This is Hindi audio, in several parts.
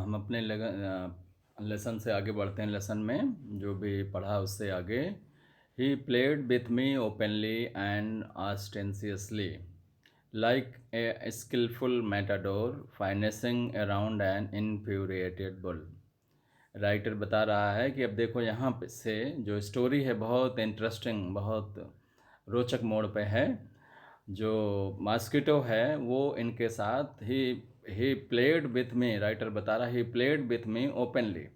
हम अपने लेसन से आगे बढ़ते हैं। लेसन में जो भी पढ़ा उससे आगे। He played with me openly and ostentatiously like a skilful matador finessing around an infuriated bull. Writer बता रहा है कि अब देखो यहाँ से जो स्टोरी है बहुत इंटरेस्टिंग, बहुत रोचक मोड़ पे है। जो मॉस्किटो है वो इनके साथ ही प्लेड विथ मी, राइटर बता रहा है, ही प्लेड विथ मी ओपनली।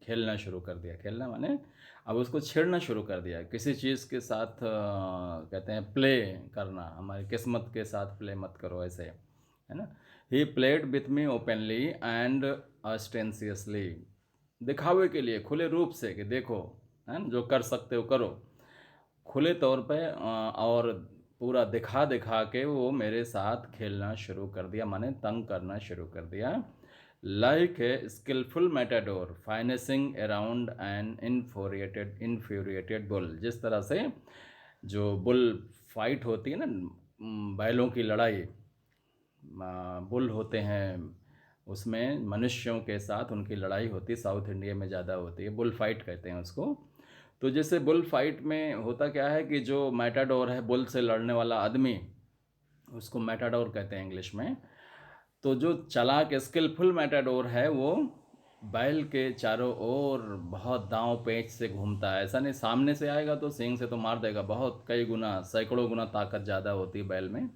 खेलना शुरू कर दिया। खेलना माने अब उसको छेड़ना शुरू कर दिया किसी चीज़ के साथ। कहते हैं प्ले करना, हमारी किस्मत के साथ प्ले मत करो, ऐसे है ना। He played with me openly and ostentatiously, दिखावे के लिए, खुले रूप से कि देखो, है ना, जो कर सकते हो करो, खुले तौर पे और पूरा दिखा दिखा के वो मेरे साथ खेलना शुरू कर दिया, माने तंग करना शुरू कर दिया। Like a skilful matador finessing around an infuriated bull, जिस तरह से जो बुल फाइट होती है ना, बैलों की लड़ाई, बुल होते हैं उसमें मनुष्यों के साथ उनकी लड़ाई होती है, साउथ इंडिया में ज़्यादा होती है, बुल फाइट कहते हैं उसको। तो जैसे बुल फाइट में होता क्या है कि जो मैटाडोर है, बुल से लड़ने वाला आदमी, उसको मैटाडोर कहते हैं इंग्लिश में। तो जो चालाक स्किलफुल मैटाडोर है वो बैल के चारों ओर बहुत दांव पेंच से घूमता है। ऐसा नहीं सामने से आएगा तो सींग से तो मार देगा, बहुत कई गुना, सैकड़ों गुना ताकत ज़्यादा होती है बैल में,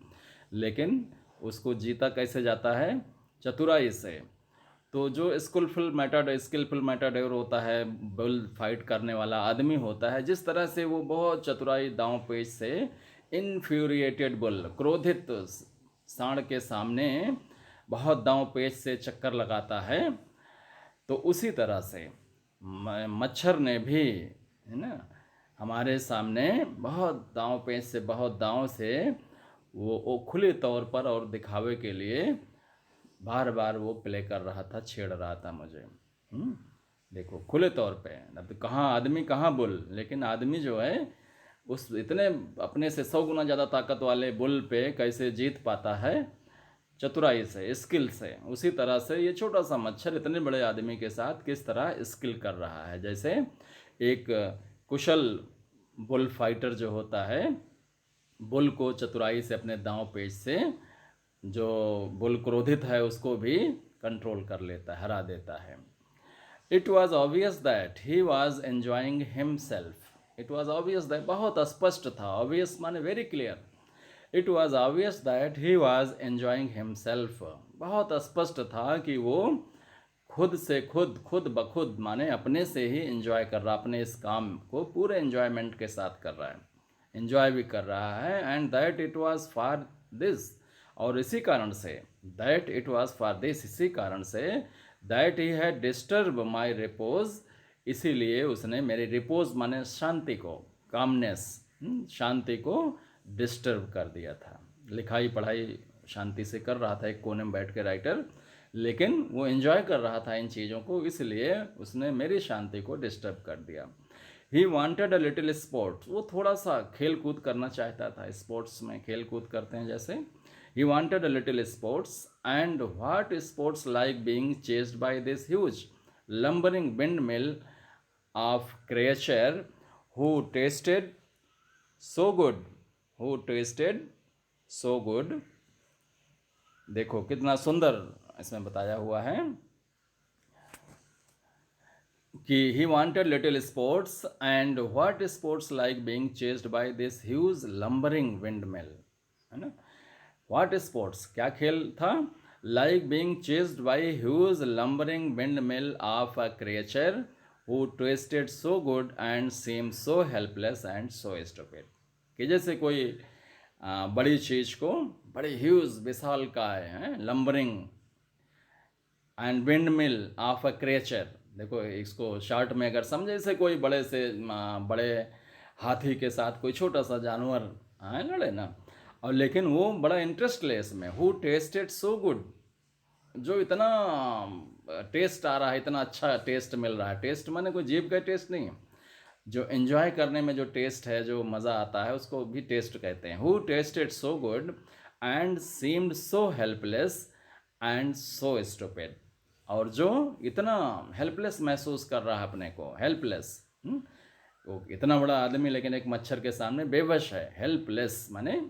लेकिन उसको जीता कैसे जाता है? चतुराई से। तो जो स्किलफुल मैटाडोर होता है, बुल फाइट करने वाला आदमी होता है, जिस तरह से वो बहुत चतुराई दांव पेच से इन्फ्यूरिएटेड बुल, क्रोधित सांड के सामने बहुत दांव पेच से चक्कर लगाता है, तो उसी तरह से मच्छर ने भी, है ना, हमारे सामने बहुत दांव पेच से, बहुत दांव से वो खुले तौर पर और दिखावे के लिए बार बार वो प्ले कर रहा था, छेड़ रहा था मुझे। देखो खुले तौर पे, अब तो कहाँ आदमी कहाँ बुल, लेकिन आदमी जो है उस इतने अपने से 100 गुना ज़्यादा ताकत वाले बुल पे कैसे जीत पाता है? चतुराई से, स्किल से। उसी तरह से ये छोटा सा मच्छर इतने बड़े आदमी के साथ किस तरह स्किल कर रहा है। जैसे एक कुशल बुल फाइटर जो होता है, बुल को चतुराई से, अपने दांव पेच से, जो बुल क्रोधित है उसको भी कंट्रोल कर लेता है, हरा देता है। It was obvious that he was enjoying himself. It was obvious that, बहुत स्पष्ट था, ऑब्वियस माने very clear. It was obvious that he was enjoying himself, बहुत स्पष्ट था कि वो खुद से खुद ब खुद माने अपने से ही एंजॉय कर रहा, अपने इस काम को पूरे एंजॉयमेंट के साथ कर रहा है, एंजॉय भी कर रहा है। And that it was for this, और इसी कारण से, that it was for this, इसी कारण से, that he had disturb my repose, इसीलिए उसने मेरे रिपोज माने शांति को, कामनेस, शांति को डिस्टर्ब कर दिया था। लिखाई पढ़ाई शांति से कर रहा था एक कोने में बैठ के राइटर, लेकिन वो एंजॉय कर रहा था इन चीज़ों को, इसलिए उसने मेरी शांति को डिस्टर्ब कर दिया। He wanted a little sports, वो थोड़ा सा खेल कूद करना चाहता था, स्पोर्ट्स में खेल कूद करते हैं जैसे। He wanted a little sports, and what sports like being chased by this huge lumbering wind mill of creature who tested so good, who tested so good. देखो कितना सुंदर इसमें बताया हुआ है कि he wanted little sports, and what sports like being chased by this huge lumbering windmill, है ना। व्हाट स्पोर्ट्स, क्या खेल था? Like being chased by huge lumbering windmill of a creature who twisted so good and seem so helpless and so stupid, कि जैसे कोई बड़ी चीज़ को, बड़ी ह्यूज विशाल काय है, lumbering and wind mill of a creature. देखो इसको शॉर्ट में अगर समझे, जैसे कोई बड़े से बड़े हाथी के साथ कोई छोटा सा जानवर लड़े ना, और लेकिन वो बड़ा इंटरेस्ट ले इसमें। हु टेस्टेड सो गुड, जो इतना टेस्ट आ रहा है, इतना अच्छा टेस्ट मिल रहा है। टेस्ट माने कोई जीभ का टेस्ट नहीं, जो एंजॉय करने में जो टेस्ट है, जो मज़ा आता है, उसको भी टेस्ट कहते हैं। Who tested so good and seemed so helpless and so stupid, और जो इतना हेल्पलेस महसूस कर रहा है अपने को, हेल्पलेस, वो इतना बड़ा आदमी लेकिन एक मच्छर के सामने बेबस है, हेल्पलेस माने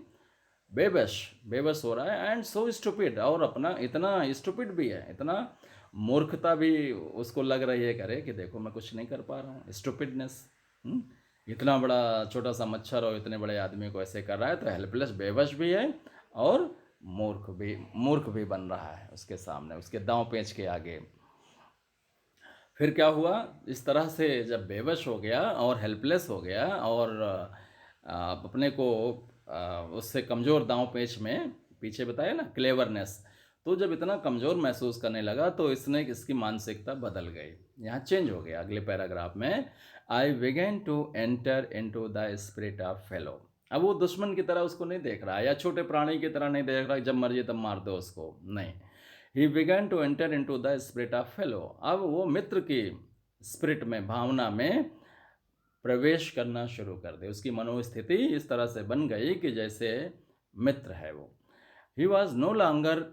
बेबस, बेबस हो रहा है, एंड सो स्टूपिड, और अपना इतना स्टूपिड भी है, इतना मूर्खता भी उसको लग रही है, करे कि देखो मैं कुछ नहीं कर पा रहा हूँ, स्टूपिडनेस। इतना बड़ा छोटा सा मच्छर और इतने बड़े आदमी को ऐसे कर रहा है, तो हेल्पलेस, बेबस भी है और मूर्ख भी बन रहा है उसके सामने, उसके दांव पेंच के आगे। फिर क्या हुआ, इस तरह से जब बेबस हो गया और हेल्पलेस हो गया और अपने को उससे कमज़ोर दांव पेच में, पीछे बताया ना क्लेवरनेस, तो जब इतना कमज़ोर महसूस करने लगा तो इसकी मानसिकता बदल गई। यहाँ चेंज हो गया अगले पैराग्राफ में, I begin to enter into the spirit of fellow. अब वो दुश्मन की तरह उसको नहीं देख रहा है, या छोटे प्राणी की तरह नहीं देख रहा है, जब मर्जी तब मार दो उसको, नहीं। He began to enter into the spirit of fellow. अब वो मित्र की स्पिरिट में, भावना में प्रवेश करना शुरू कर दे। उसकी मनोस्थिति इस तरह से बन गई कि जैसे मित्र है वो। He was no longer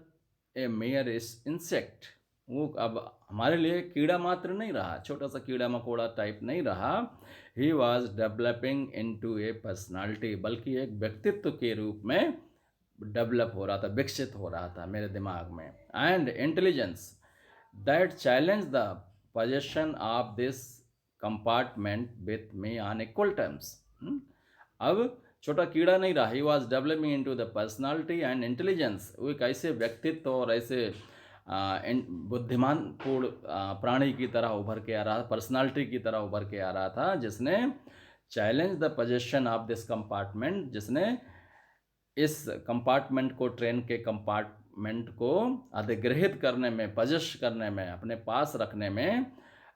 a mere insect. वो अब हमारे लिए कीड़ा मात्र नहीं रहा, छोटा सा कीड़ा मकोड़ा टाइप नहीं रहा। He was developing into A personality, बल्कि एक व्यक्तित्व के रूप में डेवलप हो रहा था, विकसित हो रहा था मेरे दिमाग में। And intelligence that challenge the possession of this compartment with me on equal terms. अब छोटा कीड़ा नहीं रहा, he was developing into the personality and intelligence. वो एक ऐसे व्यक्तित्व और ऐसे बुद्धिमान पूर्ण प्राणी की तरह उभर के आ रहा, पर्सनालिटी की तरह उभर के आ रहा था, जिसने challenge the possession of this compartment, जिसने इस कंपार्टमेंट को, ट्रेन के कंपार्टमेंट को अधिग्रहित करने में, पजश करने में, अपने पास रखने में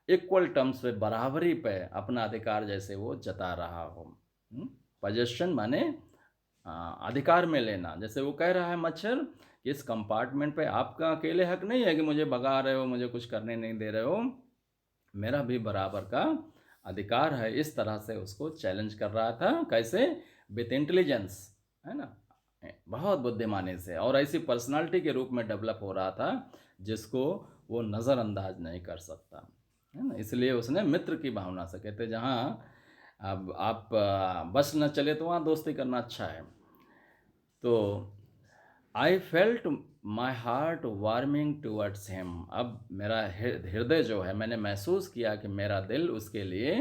इक्वल टर्म्स पे, बराबरी पे अपना अधिकार जैसे वो जता रहा हो। पजेशन माने अधिकार में लेना। जैसे वो कह रहा है मच्छर, इस कंपार्टमेंट पे आपका अकेले हक नहीं है कि मुझे भगा रहे हो, मुझे कुछ करने नहीं दे रहे हो, मेरा भी बराबर का अधिकार है। इस तरह से उसको चैलेंज कर रहा था। कैसे? विथ इंटेलिजेंस, है ना, बहुत बुद्धिमानी से, और ऐसी पर्सनालिटी के रूप में डेवलप हो रहा था जिसको वो नज़रअंदाज नहीं कर सकता, है ना। इसलिए उसने मित्र की भावना से, कहते जहाँ अब आप बस न चले तो वहाँ दोस्ती करना अच्छा है। तो I felt my heart warming towards him. अब मेरा हृदय जो है, मैंने महसूस किया कि मेरा दिल उसके लिए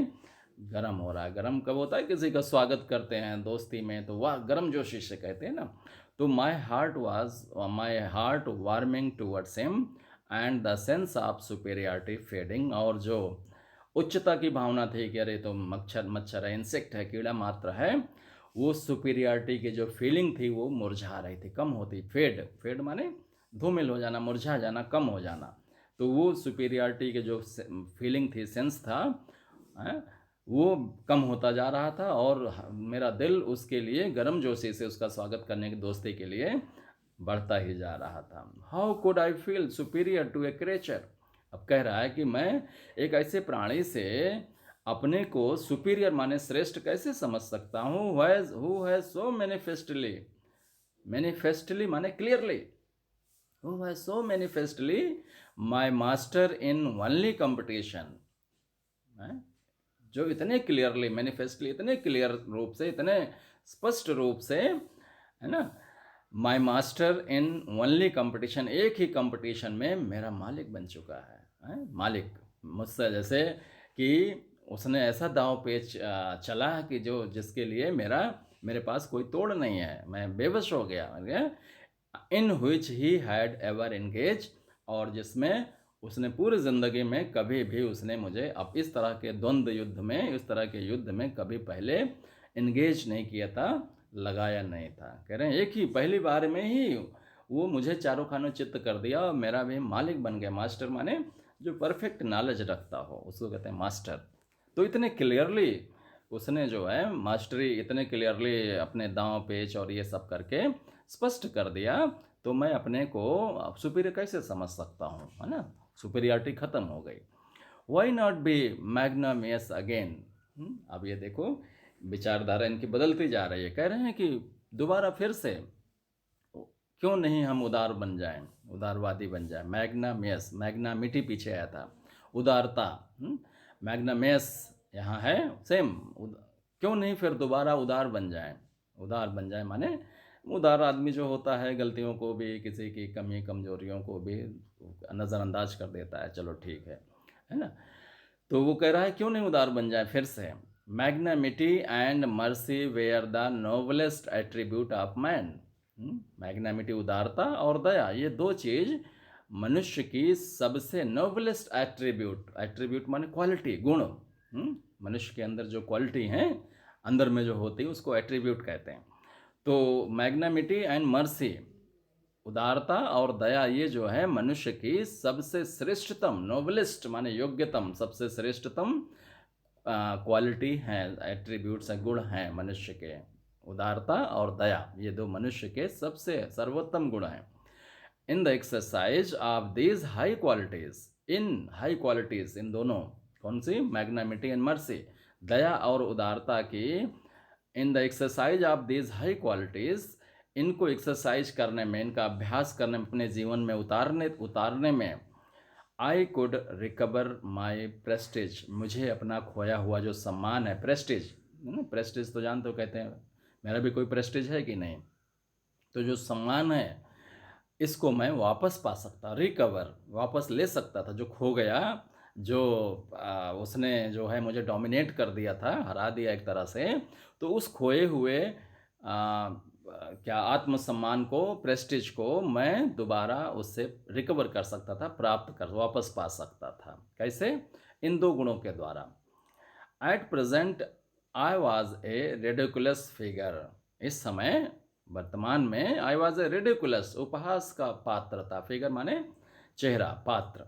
गर्म हो रहा है। गर्म कब होता है? किसी का स्वागत करते हैं दोस्ती में तो वाह, गर्म जोशी से कहते हैं ना। तो my heart warming towards him and the sense of superiority fading. और जो उच्चता की भावना थी कि अरे तो मच्छर है, इंसेक्ट है, कीड़ा मात्र है, वो सुपीरियरिटी की जो फीलिंग थी वो मुरझा रही थी, कम होती। फेड माने धूमिल हो जाना, मुरझा जाना, कम हो जाना। तो वो सुपीरियरिटी की जो फीलिंग थी, सेंस था, वो कम होता जा रहा था, और मेरा दिल उसके लिए गर्म जोशी से उसका स्वागत करने की, दोस्ती के लिए बढ़ता ही जा रहा था। How could I feel superior to a creature. अब कह रहा है कि मैं एक ऐसे प्राणी से अपने को सुपीरियर माने श्रेष्ठ कैसे समझ सकता हूँ। हु हैज सो मैनिफेस्टली माने clearly, who has so manifestly my master in only competition. जो इतने क्लियरली, मैनिफेस्टली, इतने क्लियर रूप से, इतने स्पष्ट रूप से, है ना, my master in only competition, एक ही कंपटीशन में मेरा मालिक बन चुका है, मालिक मुझसे। जैसे कि उसने ऐसा दांव पेच चला कि जिसके लिए मेरे पास कोई तोड़ नहीं है, मैं बेबस हो गया। इन विच ही हैड एवर एंगेज, और जिसमें उसने पूरी ज़िंदगी में कभी भी उसने मुझे अब इस तरह के द्वंद्व युद्ध में, इस तरह के युद्ध में कभी पहले एंगेज नहीं किया था, लगाया नहीं था। कह रहे हैं एक ही पहली बार में ही वो मुझे चारों खानों चित्त कर दिया और मेरा भी मालिक बन गया। मास्टर माने जो परफेक्ट नॉलेज रखता हो, उसको कहते हैं मास्टर। तो इतने क्लियरली उसने जो है मास्टरी, इतने क्लियरली अपने दांव पेच और ये सब करके स्पष्ट कर दिया, तो मैं अपने को सुपीरियर कैसे समझ सकता हूँ, है ना। सुपीरियरिटी खत्म हो गई। Why not be magnanimous again. अब ये देखो विचारधारा इनकी बदलती जा रही है। कह रहे हैं कि दोबारा फिर से क्यों नहीं हम उदार बन जाएं, उदारवादी बन जाएं। मैग्नामियस, मैग्नामिटी पीछे आया था, उदारता। मैग्नामियस यहाँ है सेम। क्यों नहीं फिर दोबारा उदार बन जाएं। उदार बन जाए माने उदार आदमी जो होता है गलतियों को भी, किसी की कमी कमजोरियों को भी नज़रअंदाज कर देता है, चलो ठीक है ना। तो वो कह रहा है क्यों नहीं उदार बन जाए फिर से। Magnanimity and mercy were the noblest attribute of man. Magnanimity उदारता और दया, ये दो चीज मनुष्य की सबसे नोबलेस्ट एट्रीब्यूट, एट्रीब्यूट माने क्वालिटी, गुण। मनुष्य के अंदर जो क्वालिटी हैं अंदर में जो होती है उसको एट्रीब्यूट कहते हैं। तो मैग्नामिटी एंड मर्सी, उदारता और दया, ये जो है मनुष्य की सबसे श्रेष्ठतम, नोबलेस्ट माने योग्यतम, सबसे श्रेष्ठतम क्वालिटी हैं, एट्रीब्यूट्स हैं, गुण हैं मनुष्य के। उदारता और दया ये दो मनुष्य के सबसे सर्वोत्तम गुण हैं। In the exercise of these high qualities, in high qualities, इन दोनों कौन सी, मैग्नामिटी एंड मर्सी, दया और उदारता की, इन the exercise of these high qualities, इनको एक्सरसाइज करने में, इनका अभ्यास करने में, अपने जीवन में उतारने में, I could recover my Prestige, मुझे अपना खोया हुआ जो सम्मान है, प्रेस्टीज, प्रेस्टीज तो जानते हो, कहते हैं मेरा भी कोई प्रेस्टीज है कि नहीं, तो जो सम्मान है इसको मैं वापस पा सकता, रिकवर, वापस ले सकता था, जो खो गया, जो उसने जो है मुझे डोमिनेट कर दिया था, हरा दिया एक तरह से, तो उस खोए हुए क्या आत्मसम्मान को, प्रेस्टीज को मैं दोबारा उससे रिकवर कर सकता था, प्राप्त कर, वापस पा सकता था। कैसे, इन दो गुणों के द्वारा। At present I was a ridiculous figure, इस समय वर्तमान में आई वॉज ए रेडिकुलस, उपहास का पात्र था, फिगर माने चेहरा, पात्र,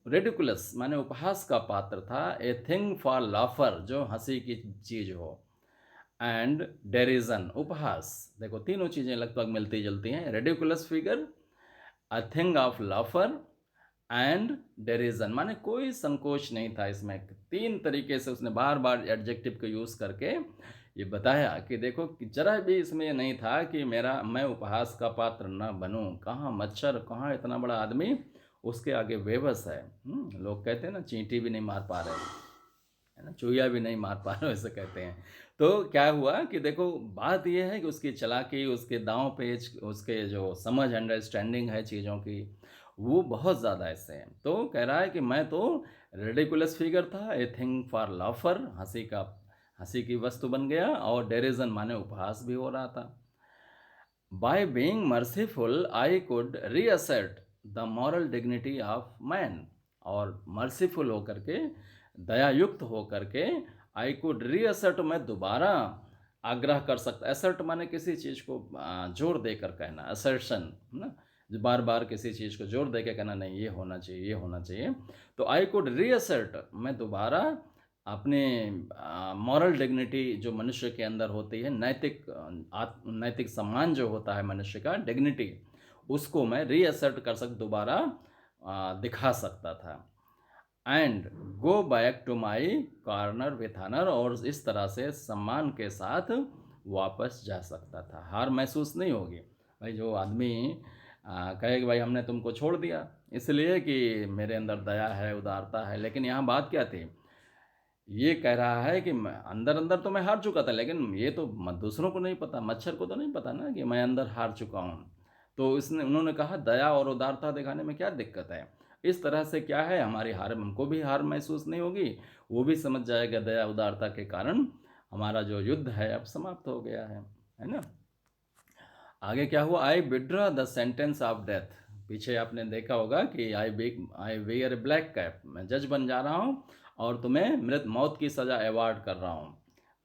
रेडिकुलस माने उपहास का पात्र था, ए थिंग फॉर लाफर, जो हंसी की चीज हो, एंड डेरिजन, उपहास, देखो तीनों चीजें लगभग मिलती जुलती हैं, ridiculous figure, a thing of laughter and derision, माने कोई संकोच नहीं था इसमें। तीन तरीके से उसने बार बार एडजेक्टिव को यूज करके ये बताया कि देखो कि जरा भी इसमें ये नहीं था कि मैं उपहास का पात्र न बनूं। कहाँ मच्छर, कहाँ इतना बड़ा आदमी उसके आगे बेबस है। लोग कहते हैं ना, चींटी भी नहीं मार पा रहे, है ना, चूहिया भी नहीं मार पा रहे, ऐसे कहते हैं। तो क्या हुआ कि देखो बात यह है कि उसकी चालाकी, उसके दांव पेच, उसके जो समझ, अंडरस्टैंडिंग है चीज़ों की, वो बहुत ज़्यादा ऐसे हैं। तो कह रहा है कि मैं तो रेडिकुलस फिगर था, ए थिंग फॉर लाफर, हंसी की वस्तु बन गया, और डेरिजन माने उपहास भी हो रहा था। By being merciful I could reassert the moral dignity of man, और मर्सीफुल होकर के, दयायुक्त होकर के, आई कुड रीअसर्ट, मैं दोबारा आग्रह कर सकता, असर्ट माने किसी चीज़ को जोर देकर कहना, असर्शन ना, बार बार किसी चीज़ को जोर देकर कहना, नहीं ये होना चाहिए, ये होना चाहिए। तो आई कुड रीअसर्ट, मैं दोबारा अपने मॉरल डिग्निटी जो मनुष्य के अंदर होती है, नैतिक सम्मान जो होता है मनुष्य का, डिग्निटी, उसको मैं रीअसर्ट कर दोबारा दिखा सकता था। And go back to my corner with honour, और इस तरह से सम्मान के साथ वापस जा सकता था, हार महसूस नहीं होगी। भाई जो आदमी कहे कि भाई हमने तुमको छोड़ दिया इसलिए कि मेरे अंदर दया है, उदारता है, लेकिन यहाँ बात क्या थी, ये कह रहा है कि अंदर अंदर तो मैं हार चुका था, लेकिन ये तो दूसरों को नहीं पता, मच्छर को तो नहीं पता ना कि मैं अंदर हार चुका हूँ। तो उन्होंने कहा दया और उदारता दिखाने में क्या दिक्कत है, इस तरह से क्या है, हमारी हार, हमको भी हार महसूस नहीं होगी, वो भी समझ जाएगा दया उदारता के कारण हमारा जो युद्ध है अब समाप्त हो गया है ना। आगे क्या हुआ, आई withdraw the sentence of death, पीछे आपने देखा होगा कि आई वेयर ब्लैक कैप, मैं जज बन जा रहा हूँ और तुम्हें मौत की सज़ा अवार्ड कर रहा हूँ।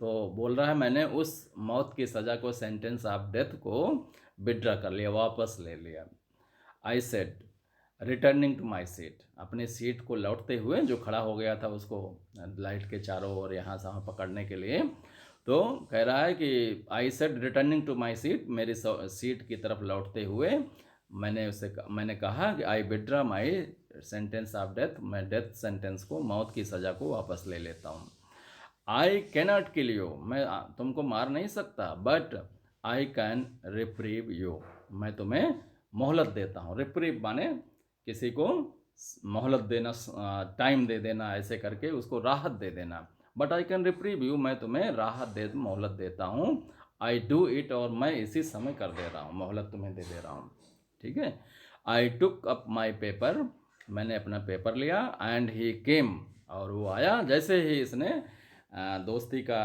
तो बोल रहा है मैंने उस मौत की सज़ा को, सेंटेंस ऑफ डेथ को विड्रॉ कर लिया, वापस ले लिया। I said returning to my seat, अपने सीट को लौटते हुए, जो खड़ा हो गया था उसको लाइट के चारों ओर यहाँ से वहाँ पकड़ने के लिए, तो कह रहा है कि I said returning to my seat, मेरी सीट की तरफ लौटते हुए मैंने कहा कि I withdraw my sentence of death, मैं डेथ सेंटेंस को, मौत की सज़ा को वापस ले लेता हूँ। आई कैनॉट किल यू, मैं तुमको मार नहीं सकता, but I can reprieve you, मैं तुम्हें मोहलत देता हूँ। रिप्रीव माने किसी को मोहलत देना, टाइम दे देना, ऐसे करके उसको राहत दे देना। But I can reprieve you, मैं तुम्हें राहत दे मोहलत देता हूँ। आई डू इट, और मैं इसी समय कर दे रहा हूँ, मोहलत तुम्हें दे दे रहा हूँ। ठीक है। आई टुक अप माई पेपर, मैंने अपना पेपर लिया। एंड ही केम, और वो आया। जैसे ही इसने दोस्ती का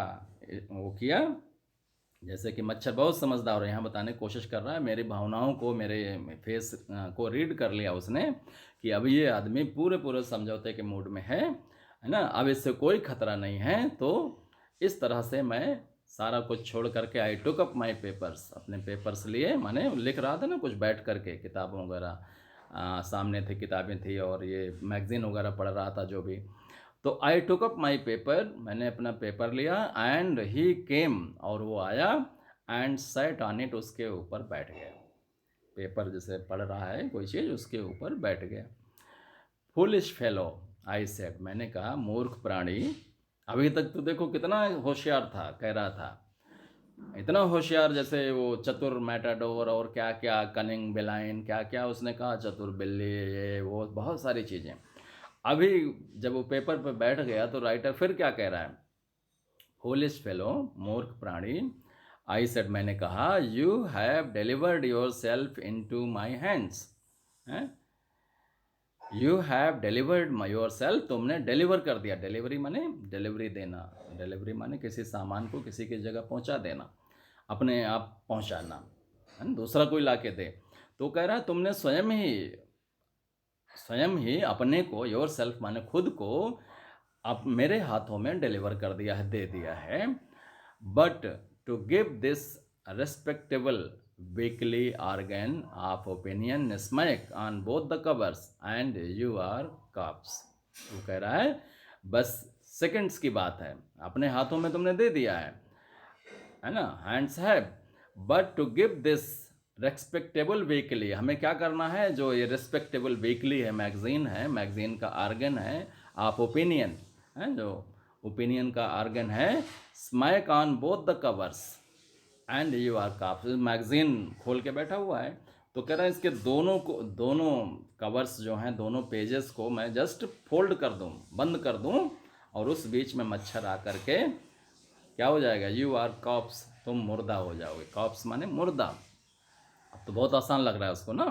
वो किया, जैसे कि मच्छर बहुत समझदार है, यहाँ बताने की कोशिश कर रहा है, मेरी भावनाओं को, मेरे फेस को रीड कर लिया उसने कि अब ये आदमी पूरे पूरे समझौते के मूड में है ना, अब इससे कोई खतरा नहीं है। तो इस तरह से मैं सारा कुछ छोड़ करके आई टुक अप माई पेपर्स, अपने पेपर्स लिए, माने लिख रहा था ना कुछ बैठ करके, किताबों वगैरह सामने थे, किताबें थी, और ये मैगज़ीन वगैरह पढ़ रहा था जो भी। तो आई टुक अप माई पेपर, मैंने अपना पेपर लिया। एंड ही केम, और वो आया। एंड सैट ऑन इट, उसके ऊपर बैठ गया। पेपर जैसे पढ़ रहा है कोई चीज़, उसके ऊपर बैठ गया। फुलिश फेलो, आई सेड, मैंने कहा मूर्ख प्राणी। अभी तक तो देखो कितना होशियार था, कह रहा था इतना होशियार, जैसे वो चतुर मैटाडोर और क्या क्या, कनिंग बेलाइन, क्या क्या उसने कहा, चतुर बिल्ली, ये वो बहुत सारी चीज़ें। अभी जब वो पेपर पे बैठ गया तो राइटर फिर क्या कह रहा है, फूलिश फेलो, मूर्ख प्राणी। आई सेड, मैंने कहा, you have delivered yourself into my hands. You have delivered yourself, तुमने डिलीवर कर दिया। डिलीवरी माने डिलीवरी देना, डिलीवरी माने किसी सामान को किसी की जगह पहुंचा देना, अपने आप पहुंचाना, है ना, दूसरा कोई ला के दे। तो कह रहा है तुमने स्वयं ही अपने को, योर सेल्फ माने खुद को, अब मेरे हाथों में डिलीवर कर दिया है, दे दिया है। But to give this respectable weekly organ of opinion smack on both the covers and you are corpse. वो कह रहा है बस सेकंड्स की बात है, अपने हाथों में तुमने दे दिया है ना, हैंड्स है। But to give this respectable weekly, हमें क्या करना है, जो ये रेस्पेक्टेबल वीकली है, मैगजीन है, मैगजीन का आर्गन है, आप ओपिनियन है, जो ओपिनियन का आर्गन है, smack on both the covers and you are corpse, मैगजीन खोल के बैठा हुआ है। तो कह रहा है इसके दोनों कवर्स जो हैं, दोनों पेजेस को मैं जस्ट फोल्ड कर दूं, बंद कर दूं, और उस बीच में मच्छर आकर के क्या हो जाएगा, यू आर कॉप्स, तुम मुर्दा हो जाओगे। कॉप्स माने मुर्दा। अब तो बहुत आसान लग रहा है उसको ना,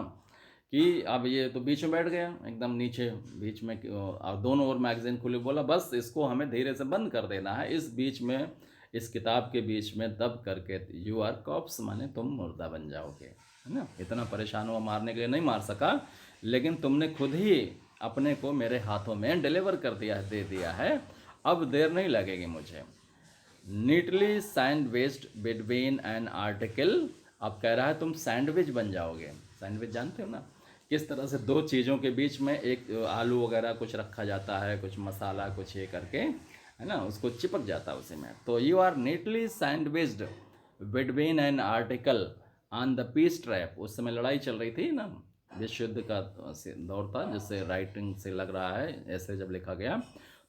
कि अब ये तो बीच में बैठ गया एकदम नीचे, बीच में, और दोनों ओर मैगजीन खुली, बोला बस इसको हमें धीरे से बंद कर देना है, इस बीच में, इस किताब के बीच में दब करके, यू आर कॉप्स माने तुम मुर्दा बन जाओगे, है ना। इतना परेशान हुआ, मारने के लिए नहीं मार सका, लेकिन तुमने खुद ही अपने को मेरे हाथों में डिलीवर कर दिया है, दे दिया है, अब देर नहीं लगेगी मुझे। Neatly sandwiched between an article, अब कह रहा है तुम सैंडविच बन जाओगे। सैंडविच जानते हो ना, किस तरह से दो चीज़ों के बीच में एक आलू वगैरह कुछ रखा जाता है, कुछ मसाला कुछ ये करके, है ना, उसको चिपक जाता है उसी में। तो you are neatly sandwiched between an article on the peace trap. उस समय लड़ाई चल रही थी ना, विश्व युद्ध का दौर था, जिससे राइटिंग से लग रहा है ऐसे जब लिखा गया,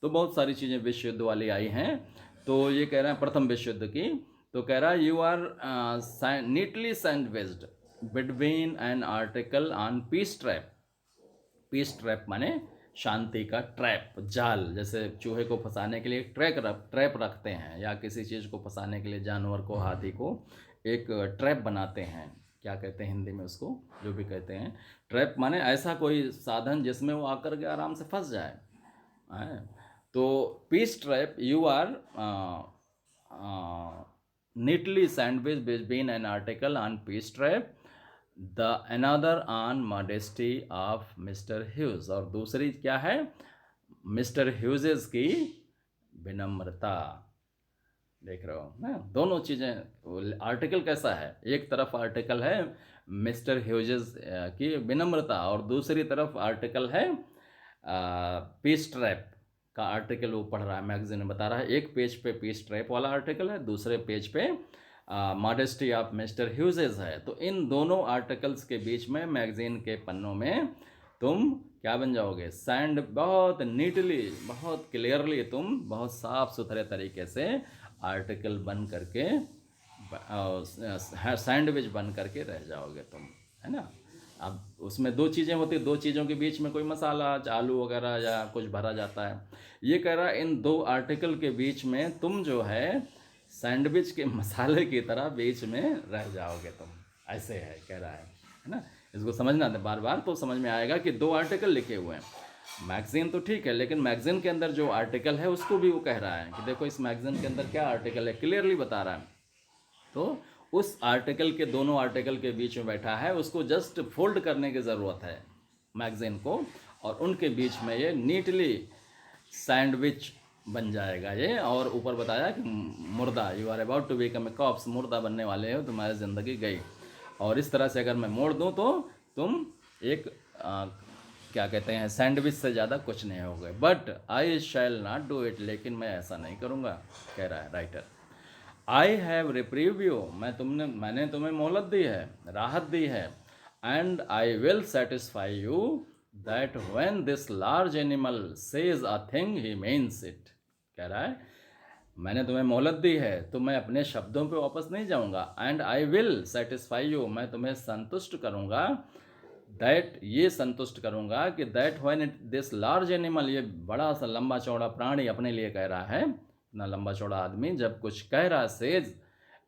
तो बहुत सारी चीज़ें विश्व युद्ध वाली आई हैं। तो ये कह रहे हैं प्रथम विश्व युद्ध की। तो कह रहा है you are neatly sandwiched between an article on peace trap. Peace trap माने शांति का ट्रैप, जाल, जैसे चूहे को फंसाने के लिए ट्रैप रखते हैं, या किसी चीज़ को फंसाने के लिए जानवर को, हाथी को एक ट्रैप बनाते हैं, क्या कहते हैं हिंदी में उसको, जो भी कहते हैं, ट्रैप माने ऐसा कोई साधन जिसमें वो आकर के आराम से फंस जाए, है। तो peace trap, you are neatly sandwiched between an article on peace trap, the another on modesty of Mr. Hughes, और दूसरी क्या है, मिस्टर ह्यूजेस की विनम्रता। देख रहे हो ना, दोनों चीज़ें। आर्टिकल कैसा है, एक तरफ आर्टिकल है मिस्टर ह्यूजेस की विनम्रता, और दूसरी तरफ आर्टिकल है पीस ट्रैप का आर्टिकल वो पढ़ रहा है, मैगजीन में बता रहा है। एक पेज पे पीस ट्रैप वाला आर्टिकल है, दूसरे पेज पे मॉडेस्टी ऑफ मिस्टर ह्यूजेस है। तो इन दोनों आर्टिकल्स के बीच में, मैगजीन के पन्नों में, तुम क्या बन जाओगे, सैंड, बहुत नीटली, बहुत क्लियरली, तुम बहुत साफ सुथरे तरीके से आर्टिकल बन करके, सैंडविच बन करके रह जाओगे तुम। है ना। अब उसमें दो चीज़ें होती हैं, दो चीज़ों के बीच में कोई मसाला आलू वगैरह या कुछ भरा जाता है। ये कह रहा है इन दो आर्टिकल के बीच में तुम जो है सैंडविच के मसाले की तरह बीच में रह जाओगे तुम, ऐसे है कह रहा है ना। इसको समझना था बार बार तो समझ में आएगा कि दो आर्टिकल लिखे हुए हैं। मैगजीन तो ठीक है, लेकिन मैगजीन के अंदर जो आर्टिकल है उसको भी वो कह रहा है कि देखो इस मैगजीन के अंदर क्या आर्टिकल है, क्लियरली बता रहा है। तो उस आर्टिकल के दोनों आर्टिकल के बीच में बैठा है, उसको जस्ट फोल्ड करने की ज़रूरत है मैगजीन को, और उनके बीच में ये नीटली सैंडविच बन जाएगा ये। और ऊपर बताया कि मुर्दा, you are about to become a corpse, मुर्दा बनने वाले हो, तुम्हारी ज़िंदगी गई। और इस तरह से अगर मैं मोड़ दूँ तो तुम एक क्या कहते हैं सैंडविच से ज़्यादा कुछ नहीं होगे। But I shall not do it, लेकिन मैं ऐसा नहीं करूँगा, कह रहा है writer. I have reprieve you, मैंने तुम्हें मोहलत दी है, राहत दी है। And I will satisfy you that when this large animal says a thing he means it. कह रहा है मैंने तुम्हें मोहलत दी है तो मैं अपने शब्दों पे वापस नहीं जाऊंगा। And I will satisfy you, मैं तुम्हें संतुष्ट करूंगा। दैट, ये संतुष्ट करूंगा कि that when it this large animal, ये बड़ा सा लंबा चौड़ा प्राणी अपने लिए कह रहा है, इतना लंबा चौड़ा आदमी जब कुछ कह रहा सेज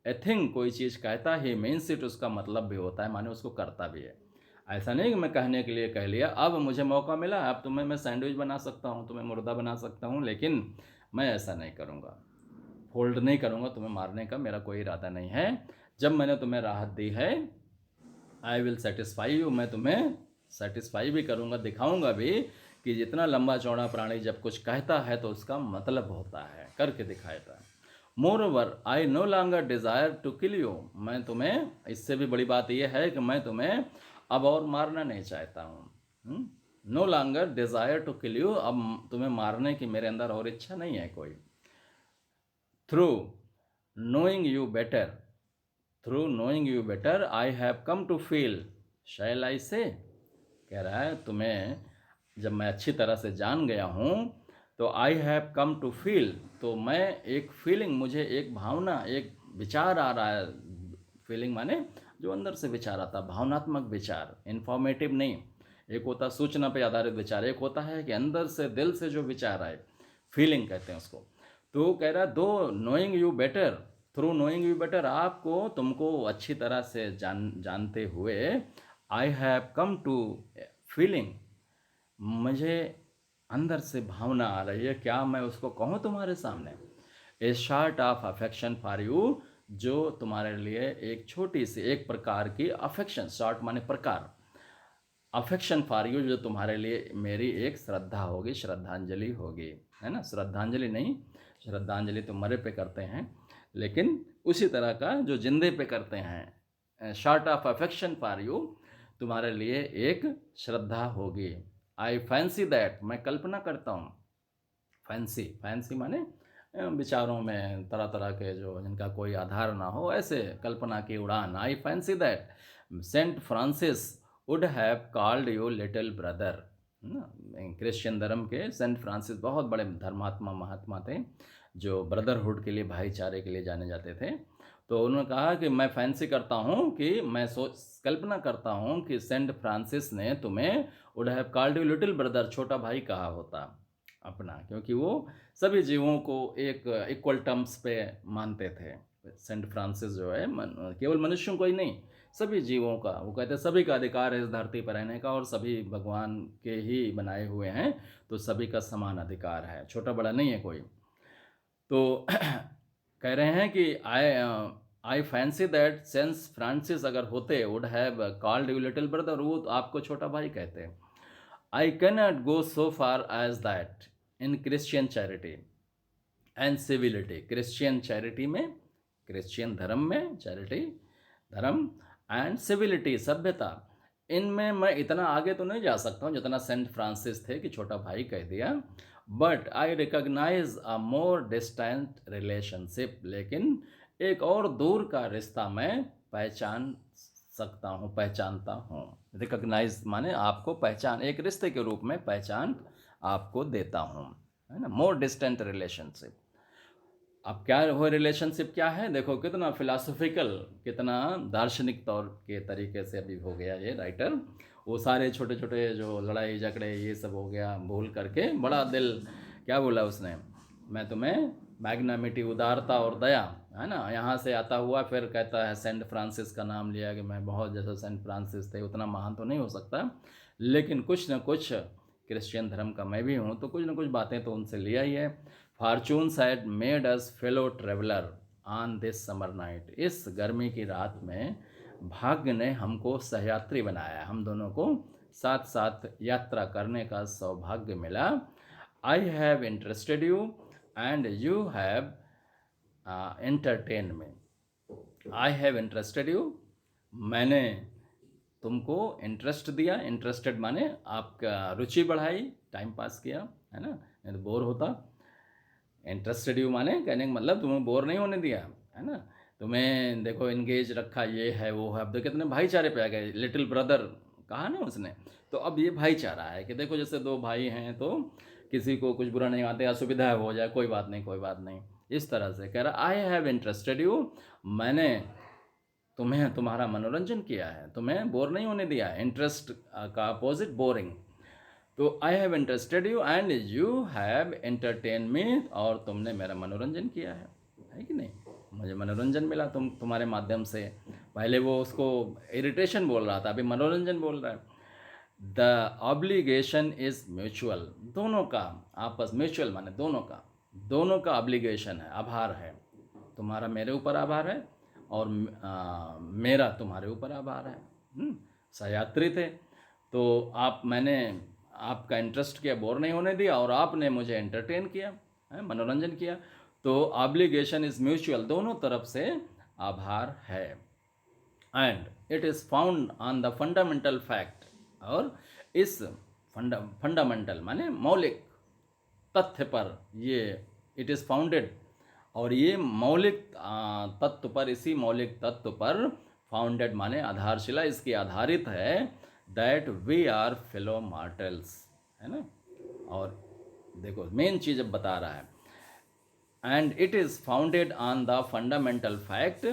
ए थिंग, कोई चीज़ कहता ही मीन्स इट, उसका मतलब भी होता है, माने उसको करता भी है। ऐसा नहीं कि मैं कहने के लिए कह लिया, अब मुझे मौका मिला, अब तुम्हें मैं सैंडविच बना सकता हूँ, तुम्हें मुर्दा बना सकता हूँ, लेकिन मैं ऐसा नहीं करूँगा, फोल्ड नहीं करूँगा, तुम्हें मारने का मेरा कोई इरादा नहीं है। जब मैंने तुम्हें राहत दी है, आई विल सेटिस्फाई यू, मैं तुम्हें सेटिस्फाई भी करूँगा, दिखाऊँगा भी कि जितना लंबा चौड़ा प्राणी जब कुछ कहता है तो उसका मतलब होता है, करके दिखाता है। Moreover I no longer desire to kill you, मैं तुम्हें, इससे भी बड़ी बात यह है कि मैं तुम्हें अब और मारना नहीं चाहता हूँ। No longer desire to kill you, अब तुम्हें मारने की मेरे अंदर और इच्छा नहीं है कोई। Through knowing you better, through knowing you better I have come to feel, shall I say, कह रहा है तुम्हें जब मैं अच्छी तरह से जान गया हूँ तो I have come to feel, तो मैं एक फीलिंग, मुझे एक भावना, एक विचार आ रहा है। फीलिंग माने जो अंदर से विचार आता, भावनात्मक विचार, इन्फॉर्मेटिव नहीं। एक होता सूचना पर आधारित विचार, एक होता है कि अंदर से दिल से जो विचार आए, फीलिंग कहते हैं उसको। तो कह रहा though knowing you better, through knowing you better, आपको, तुमको अच्छी तरह से जानते हुए, I have come to feeling, मुझे अंदर से भावना आ रही है, क्या मैं उसको कहूँ तुम्हारे सामने, a sort of affection for you, जो तुम्हारे लिए एक छोटी सी, एक प्रकार की अफेक्शन, शॉर्ट माने प्रकार, अफेक्शन फॉर यू, जो तुम्हारे लिए मेरी एक श्रद्धा होगी, श्रद्धांजलि होगी, है ना। श्रद्धांजलि नहीं, श्रद्धांजलि तो मरे पे करते हैं, लेकिन उसी तरह का जो जिंदे पे करते हैं, short of affection for you, तुम्हारे लिए एक श्रद्धा होगी। आई फैंसी दैट, मैं कल्पना करता हूँ, फैंसी, फैंसी माने विचारों में तरह तरह के जो जिनका कोई आधार ना हो, ऐसे कल्पना की उड़ान। I fancy that Saint Francis would have called you little brother, Christian धर्म के सेंट फ्रांसिस बहुत बड़े धर्मात्मा महात्मा थे, जो ब्रदरहुड के लिए, भाईचारे के लिए जाने जाते थे। तो उन्होंने कहा कि मैं फैंसी करता हूँ, कि मैं कल्पना करता हूँ कि सेंट फ्रांसिस ने तुम्हें would have called you little brother, छोटा भाई कहा होता अपना, क्योंकि वो सभी जीवों को एक इक्वल टर्म्स पे मानते थे। सेंट फ्रांसिस जो है केवल मनुष्यों को ही नहीं, सभी जीवों का, वो कहते हैं सभी का अधिकार है इस धरती पर रहने का, और सभी भगवान के ही बनाए हुए हैं, तो सभी का समान अधिकार है, छोटा बड़ा नहीं है कोई। तो कह रहे हैं कि I fancy that Saint Francis अगर होते would have called you little brother, वो तो आपको छोटा भाई कहते हैं। I cannot go so far as that in Christian charity and civility, Christian charity में, क्रिश्चियन धर्म में, चैरिटी धर्म, एंड सिविलिटी सभ्यता, इनमें मैं इतना आगे तो नहीं जा सकता हूँ जितना सेंट फ्रांसिस थे कि छोटा भाई कह दिया। But I recognise a more distant relationship, लेकिन एक और दूर का रिश्ता मैं पहचान सकता हूँ, पहचानता हूँ। रिकॉग्नाइज माने आपको पहचान, एक रिश्ते के रूप में पहचान आपको देता हूँ, है ना, मोर डिस्टेंट रिलेशनशिप। अब क्या हो रिलेशनशिप क्या है, देखो कितना फिलासफिकल, कितना दार्शनिक तौर के तरीके से अभी हो गया ये राइटर। वो सारे छोटे छोटे जो लड़ाई झगड़े ये सब हो गया भूल करके बड़ा दिल, क्या बोला उसने, मैं तुम्हें मैग्नामिटी, उदारता और दया, है ना, यहाँ से आता हुआ फिर कहता है सेंट फ्रांसिस का नाम लिया कि मैं बहुत, जैसे सेंट फ्रांसिस थे उतना महान तो नहीं हो सकता, लेकिन कुछ न कुछ क्रिश्चियन धर्म का मैं भी हूँ तो कुछ न कुछ बातें तो उनसे लिया ही है। Fortunes had made us fellow traveller on this summer night, इस गर्मी की रात में भाग्य ने हमको सहयात्री बनाया, हम दोनों को साथ साथ यात्रा करने का सौभाग्य मिला। I have interested you and you have entertain me. I have interested you, मैंने तुमको इंटरेस्ट दिया, इंटरेस्टेड माने आपका रुचि बढ़ाई, टाइम पास किया, है ना, नहीं तो बोर होता। इंटरेस्टेड यू माने कहने का मतलब तुम्हें बोर नहीं होने दिया, है ना, तुम्हें देखो इंगेज रखा, ये है वो है। अब तो कितने भाईचारे पे आ गए, लिटिल ब्रदर कहा ना उसने, तो अब ये भाईचारा है कि देखो जैसे दो भाई हैं तो किसी को कुछ बुरा नहीं आते, असुविधा हो जाए कोई बात नहीं, कोई बात नहीं, इस तरह से कह रहा आई हैव इंटरेस्टेड यू, मैंने तुम्हें तुम्हारा मनोरंजन किया है, तुम्हें बोर नहीं होने दिया। इंटरेस्ट का अपोजिट बोरिंग, तो I have interested you and you have entertain me, और तुमने मेरा मनोरंजन किया है कि नहीं, मुझे मनोरंजन मिला तुम्हारे माध्यम से। पहले वो उसको इरिटेशन बोल रहा था, अभी मनोरंजन बोल रहा है। द ऑब्लिगेशन इज म्यूचुअल, दोनों का आपस, म्यूचुअल माने दोनों का ऑब्लिगेशन है, आभार है, तुम्हारा मेरे ऊपर आभार है और मेरा तुम्हारे ऊपर आभार है। सहयात्री थे तो मैंने आपका इंटरेस्ट किया, बोर नहीं होने दिया, और आपने मुझे एंटरटेन किया, मनोरंजन किया। तो ऑब्लिगेशन इज म्यूचुअल, दोनों तरफ से आभार है। And it is found on the fundamental fact, और इस फंडामेंटल माने मौलिक तथ्य पर, ये इट इज़ फाउंडेड, और ये मौलिक तत्व पर, इसी मौलिक तत्व पर, फाउंडेड माने आधारशिला इसकी आधारित है, that we are fellow martyrs, है ना। और देखो मेन चीज़ अब बता रहा है, and it is founded on the fundamental fact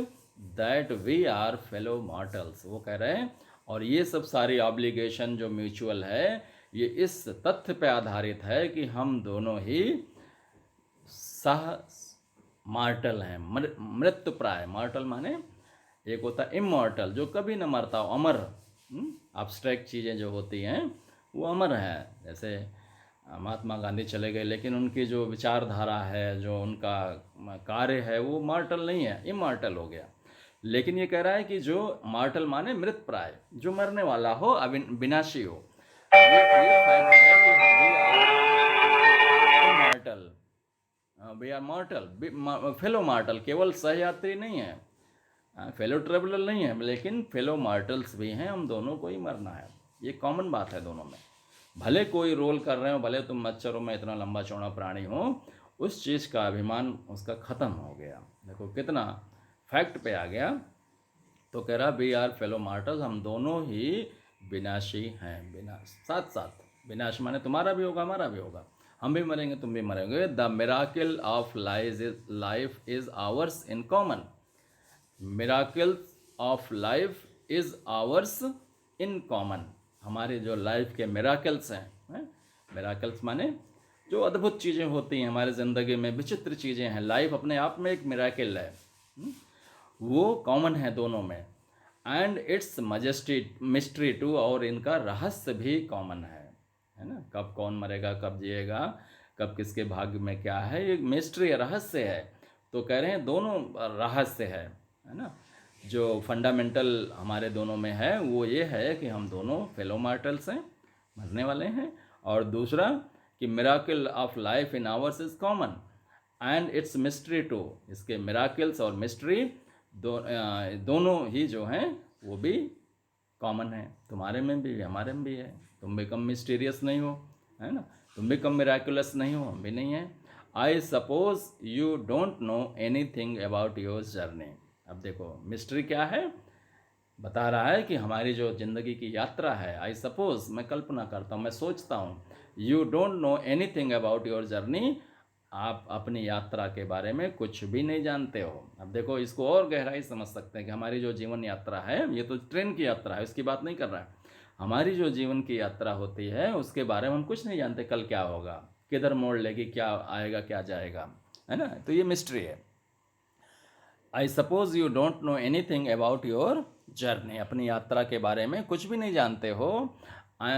that we are fellow mortals, वो कह रहे हैं, और ये सब सारी ऑब्लिगेशन जो म्यूचुअल है ये इस तथ्य पे आधारित है कि हम दोनों ही सह मार्टल हैं, मृत्यु प्राय। मार्टल माने एक होता है इमॉर्टल, जो कभी न मरता हो, अमर, एब्स्ट्रैक्ट चीज़ें जो होती हैं वो अमर हैं। जैसे महात्मा गांधी चले गए, लेकिन उनकी जो विचारधारा है, जो उनका कार्य है, वो मार्टल नहीं है, इमॉर्टल हो गया। लेकिन ये कह रहा है कि जो मार्टल माने मृत प्राय, जो मरने वाला हो, विनाशी हो, ये फैक्ट है कि we are mortal, fellow mortal, केवल सहयात्री नहीं है, फेलो ट्रेवलर नहीं है, लेकिन फेलो मार्टल्स भी हैं, हम दोनों को ही मरना है, ये कॉमन बात है दोनों में। भले कोई रोल कर रहे हो, भले तुम मच्छरों में इतना लंबा चौड़ा प्राणी हो, उस चीज़ का अभिमान उसका ख़त्म हो गया। देखो कितना फैक्ट पे आ गया। तो कह रहा वी आर फेलो मार्टल्स, हम दोनों ही विनाशी हैं, विनाश साथ साथ, विनाश माने तुम्हारा भी होगा हमारा भी होगा, हम भी मरेंगे तुम भी मरेंगे। The miracle of life is hours in common, miracles of life is hours in common, हमारे जो लाइफ के मिराकल्स हैं, मिराकल्स माने जो अद्भुत चीज़ें होती हैं हमारे ज़िंदगी में, विचित्र चीज़ें हैं, लाइफ अपने आप में एक मिराकल है, वो कॉमन है दोनों में। एंड इट्स मिस्ट्री टू, और इनका रहस्य भी कॉमन है ना। कब कौन मरेगा, कब जिएगा, कब किसके भाग्य में क्या है, ये मिस्ट्री रहस्य है। तो कह रहे हैं दोनों रहस्य है ना। जो फंडामेंटल हमारे दोनों में है वो ये है कि हम दोनों फेलो मार्टल्स हैं, मरने वाले हैं, और दूसरा कि miracle of life in ours is common and its mystery too, इसके मिराकल्स और मिस्ट्री दोनों ही जो हैं वो भी कॉमन है, तुम्हारे में भी हमारे में भी है। तुम भी कम मिस्टीरियस नहीं हो, है ना, तुम भी कम मिराकुलस नहीं हो, हम भी नहीं हैं। I suppose you don't know any thing about your journey. अब देखो मिस्ट्री क्या है, बता रहा है कि हमारी जो ज़िंदगी की यात्रा है, आई सपोज मैं कल्पना करता हूँ, मैं सोचता हूँ, you don't know any thing about your journey, आप अपनी यात्रा के बारे में कुछ भी नहीं जानते हो। अब देखो, इसको और गहराई समझ सकते हैं कि हमारी जो जीवन यात्रा है, ये तो ट्रेन की यात्रा है, उसकी बात नहीं कर रहा है। हमारी जो जीवन की यात्रा होती है उसके बारे में हम कुछ नहीं जानते, कल क्या होगा, किधर मोड़ लेगी, क्या आएगा क्या जाएगा, है ना। तो ये मिस्ट्री है। I suppose you don't know anything about your journey, अपनी यात्रा के बारे में कुछ भी नहीं जानते हो। आई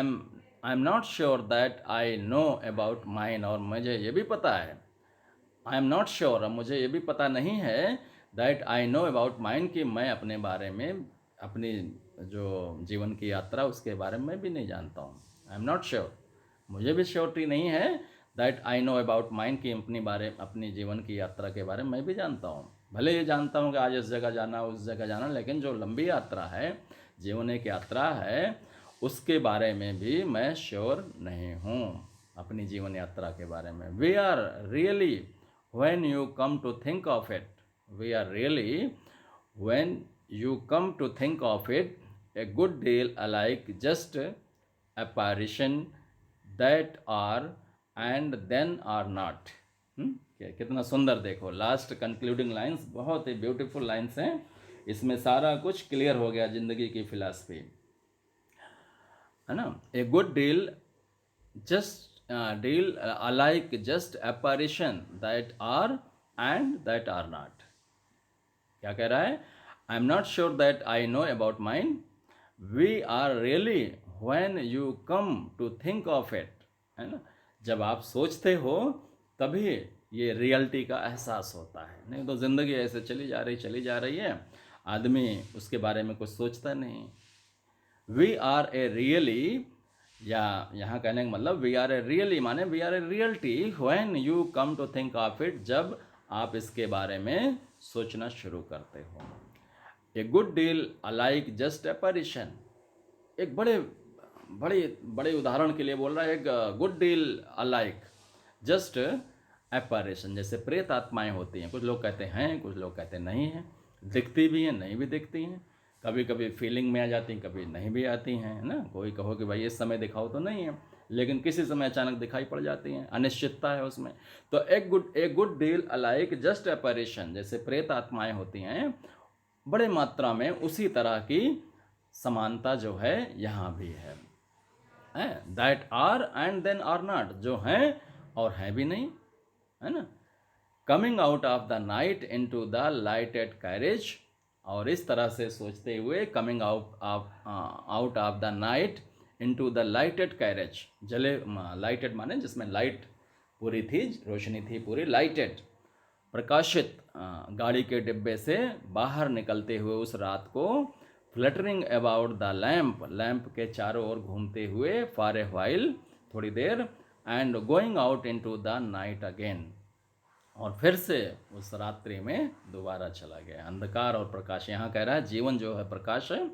am not sure that I know about mine, और मुझे ये भी पता है, आई एम नॉट श्योर, मुझे ये भी पता नहीं है, that I know about mine, कि मैं अपने बारे में, अपनी जो जीवन की यात्रा उसके बारे में भी नहीं जानता हूँ। आई एम नॉट श्योर, मुझे भी श्योरिटी नहीं है, that I know about mine, कि अपनी जीवन की यात्रा के बारे में मैं भी जानता हूँ। भले ये जानता हूँ कि आज इस जगह जाना, उस जगह जाना, लेकिन जो लंबी यात्रा है, जीवन एक यात्रा है, उसके बारे में भी मैं श्योर नहीं हूँ, अपनी जीवन यात्रा के बारे में। We are really when you come to think of it, we are really, when you come to think of it, a good deal alike just apparition that are and then are not। कितना सुंदर, देखो लास्ट कंक्लूडिंग लाइंस बहुत ही ब्यूटीफुल लाइंस हैं, इसमें सारा कुछ क्लियर हो गया, जिंदगी की फिलॉसफी, है ना। ए good deal just deal alike just apparition that are and that are not। क्या कह रहा है? I am not sure that I know about mine, we are really when you come to think of it, है ना। जब आप सोचते हो तभी ये रियलिटी का एहसास होता है, नहीं तो ज़िंदगी ऐसे चली जा रही है, आदमी उसके बारे में कुछ सोचता नहीं। वी आर ए रियली, या यहाँ कहने का मतलब वी आर ए रियली माने we are a reality when you come to think of it, जब आप इसके बारे में सोचना शुरू करते हो। A good deal alike just apparition, एक बड़े बड़े बड़े उदाहरण के लिए बोल रहा है, एक गुड डील अलाइक जस्ट एपरिशन, जैसे प्रेत आत्माएं होती हैं, कुछ लोग कहते हैं, कुछ लोग कहते नहीं हैं, दिखती भी हैं, नहीं भी दिखती हैं, कभी कभी फीलिंग में आ जाती हैं, कभी नहीं भी आती हैं, है ना। कोई कहो कि भाई इस समय दिखाओ तो नहीं है, लेकिन किसी समय अचानक दिखाई पड़ जाती हैं, अनिश्चितता है उसमें। तो एक गुड डील अलाइक जस्ट एपरेशन, जैसे प्रेत आत्माएं होती हैं बड़े मात्रा में, उसी तरह की समानता जो है यहाँ भी है। That are and then are not, जो हैं और हैं भी नहीं, है ना। Coming out of the night into the lighted carriage, और इस तरह से सोचते हुए coming out of the night into the lighted carriage, जले लाइटेड माने जिसमें लाइट पूरी थी, रोशनी थी पूरी, लाइटेड प्रकाशित गाड़ी के डिब्बे से बाहर निकलते हुए उस रात को, fluttering about the lamp, lamp के चारों ओर घूमते हुए, फॉर ए व्हाइल थोड़ी देर, and going out into the night again, और फिर से उस रात्रि में दोबारा चला गया। अंधकार और प्रकाश, यहाँ कह रहा है जीवन जो है प्रकाश है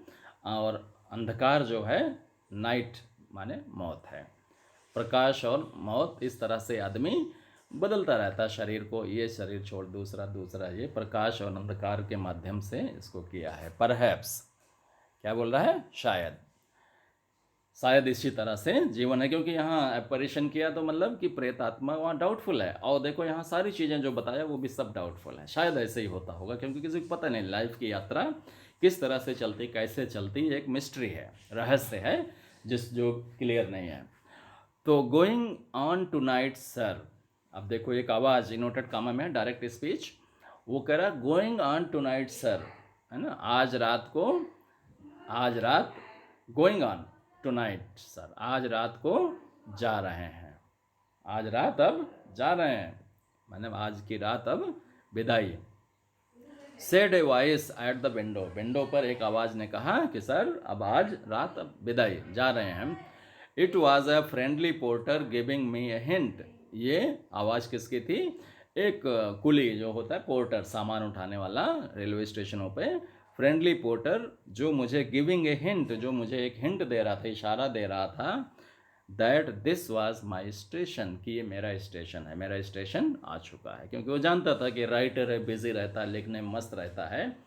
और अंधकार जो है नाइट माने मौत है। प्रकाश और मौत, इस तरह से आदमी बदलता रहता है शरीर को, ये शरीर छोड़ दूसरा, दूसरा ये, प्रकाश और अंधकार के माध्यम से इसको किया है। परहैप्स, क्या बोल रहा है? शायद इसी तरह से जीवन है, क्योंकि यहाँ एपरेशन किया तो मतलब कि प्रेत आत्मा वहाँ डाउटफुल है, और देखो यहाँ सारी चीज़ें जो बताया वो भी सब डाउटफुल है। शायद ऐसे ही होता होगा, क्योंकि किसी को पता नहीं लाइफ की यात्रा किस तरह से चलती, कैसे चलती, एक मिस्ट्री है, रहस्य है जो क्लियर नहीं है। तो going on tonight sir, अब देखो एक आवाज़ इनोटेड कामा में डायरेक्ट स्पीच, वो कह रहा going on tonight sir, है ना, आज रात going on tonight sir, आज रात को जा रहे हैं, आज रात अब जा रहे हैं, मतलब आज की रात अब विदाई। Said a voice at the window, window पर एक आवाज़ ने कहा कि सर अब आज रात अब विदाई, जा रहे हैं। It was a friendly porter giving me a hint, ये आवाज़ किसकी थी? एक कुली जो होता है पोर्टर, सामान उठाने वाला रेलवे स्टेशनों पे, फ्रेंडली पोर्टर जो मुझे गिविंग ए हिंट, जो मुझे एक हिंट दे रहा था, इशारा दे रहा था, that this was my station, कि ये मेरा स्टेशन है, मेरा स्टेशन आ चुका है। क्योंकि वो जानता था कि राइटर है, बिजी रहता है, लिखने में मस्त रहता है,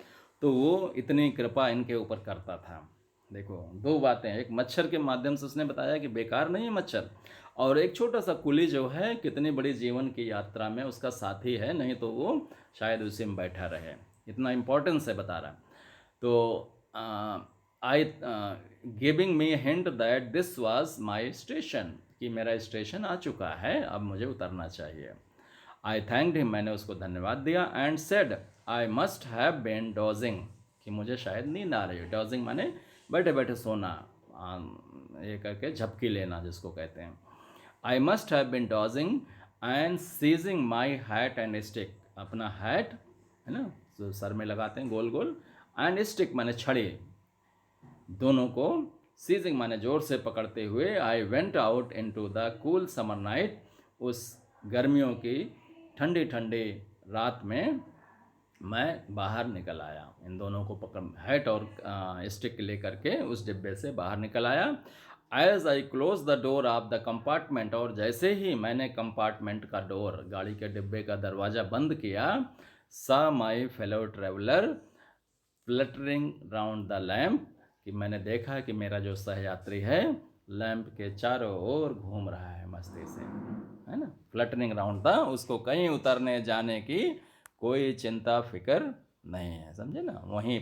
तो वो इतनी कृपा इनके ऊपर करता था। देखो दो बातें, एक मच्छर के माध्यम से उसने बताया कि बेकार नहीं है मच्छर, और एक छोटा सा कुली जो है कितनी बड़ी जीवन की यात्रा में उसका साथी है, नहीं तो वो शायद उसी में बैठा रहे। इतना इम्पोर्टेंस है बता रहा। तो I giving me hint that this was my station, कि मेरा स्टेशन आ चुका है, अब मुझे उतरना चाहिए। आई थैंक्ड हिम, मैंने उसको धन्यवाद दिया। And said I must have been dozing, कि मुझे शायद नींद आ रही है। डोजिंग माने बैठे बैठे सोना, ये करके झपकी लेना जिसको कहते हैं। I must have been dozing and seizing my hat and stick, अपना हैट है ना जो सर में लगाते हैं गोल गोल, एंड स्टिक माने छड़ी, दोनों को सीजिंग माने जोर से पकड़ते हुए I went out into the cool summer night, उस गर्मियों की ठंडी ठंडी रात में मैं बाहर निकल आया। इन दोनों को पकड़ हैट और स्टिक लेकर के उस डिब्बे से बाहर निकल आया। As I close the door of the compartment, और जैसे ही मैंने कंपार्टमेंट का डोर, गाड़ी के डिब्बे का दरवाज़ा बंद किया, सा my fellow traveller fluttering round the lamp, कि मैंने देखा कि मेरा जो सहयात्री है लैंप के चारों ओर घूम रहा है मस्ती से, है ना। फ्लटरिंग राउंड था, उसको कहीं उतरने जाने की कोई चिंता फिक्र नहीं है, समझे ना, वहीं